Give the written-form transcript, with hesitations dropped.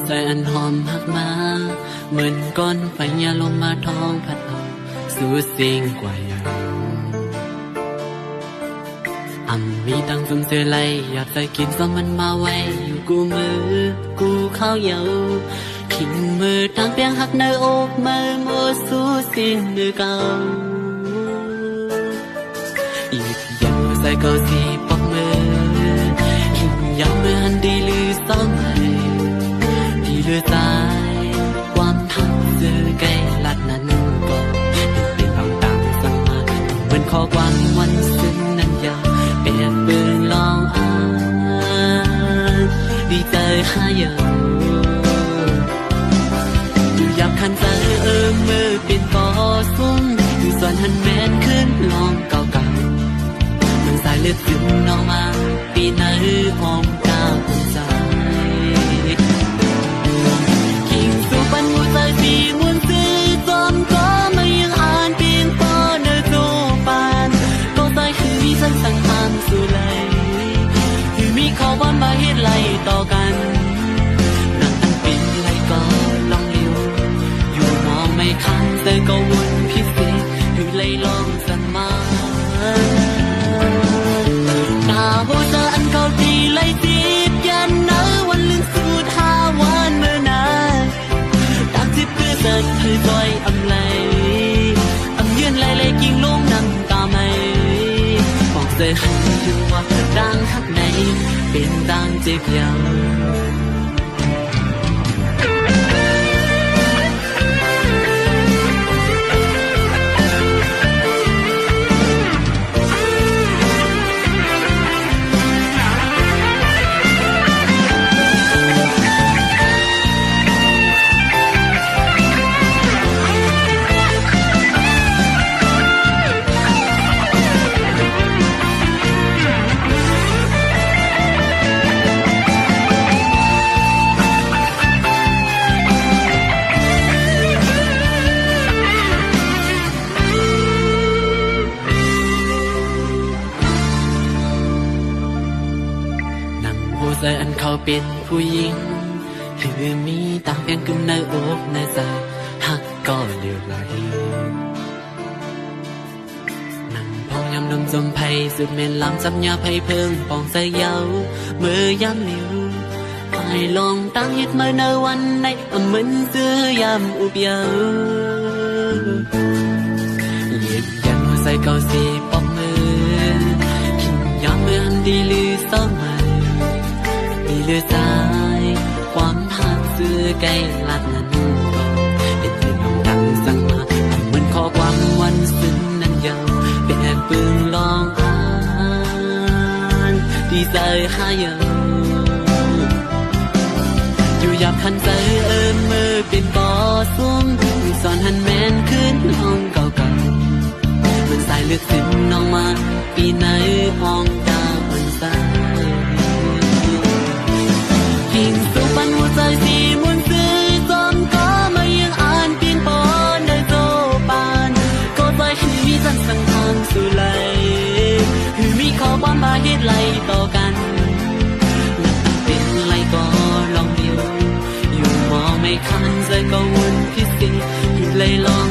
ใจอันหอมหักมาเหมือนก้อนไฟยาลมมาท้องพัดเอาสู่สิ่งกว่าอย่างมีตังซุ่มเสือไล่อยากใส่กินซ้อมมันมาไว้อยู่กูมือกูเข้าเยาทิ้งมือทางเปียงหักในอกมือมัวสู้สิ้นมือเก่าอีกอย่างใส่ก็สีปอกมือหินยังมือหันดีลือซ้อมให้ดีลือตายความทักเสือไกลลัดนั้นก็เป็นเอาตามสั่งมาเหมือนข้อความวันซึ้งนั้นยาวเปลี่ยนปืนลองอ่านดีใจข้าเยอะอยากขันใจมือเป็นกอซุ้มอยู่ส่วนหันแมนขึ้นลองเก่าๆมันสายเลือดซึมนองมาปีไหนห้องก้าวคนใจกิ่งสู่ปันหัวใจสีมวนซื้อจอมก็ไม่ยังอ่านเพียงพอเนื้อโจปานก็ใจคือมีสันสังหารสู่เลยคือมีข้อความมาเหตุไล่ต่อกันนั่งตั้งปีไรก็ลองเลี้ยวอยู่มองไม่คันแต่ก็วนพิเศษคือไล่ลองสมาตาหัวใจอันเขาตีไล่จีบยันเนื้อวันลืมสูดหาวันเมื่อนานตามที่เพื่อเกิดคือจอยอำไลยืนไล่กิ่งลงน้ำตาไม่บอกใจให้อยู่ว่าดังหักในเป็นดังเจ็บยาวใจอันเขาเป็นผู้หญิงคือมีต่างเพียงกึ่งในอกในใจหักก็เดียวไหลนั่งพองยำนมจมไผ่สุดเมนลำจับยาไผ่เพิ่งปองใจเยาเมื่อยำนิ้วไปลองตั้งเฮ็ดมาในวันในเหมือนเสื้อยำอุบเยาเหยียบยันหัวใจเก่าสีปอกมือขินยำเมื่อหันดีลือซ้อมมาเลือดตายความหักเสื้อไกลลัดนั้นก็เป็นเพื่อนน้องดังสั่งมาเหมือนข้อความวันซึ้งนั้นยาวเป็นปืนลองอ่านดีใจหาเยอะอยู่ยับขันใจมือเป็นกอซุ้มสอนหันแมนขึ้นลองเก่าๆเหมือนสายเลือดซึมน้องมาปีไหนห้องดาวมันสายกิ่งสู่ปันหัวใจสีมวนซื้อจอมก็ไม่ยังอ่านเพียงพอในโจปานก็ใจคือมีสันสังหารสู่ไหลคือมีข้อความมาเหตุไล่ต่อกันนับเป็นไรก็ลองเดียวอยู่มองไม่คันใจก็วนพิเศษคือไล่ลอง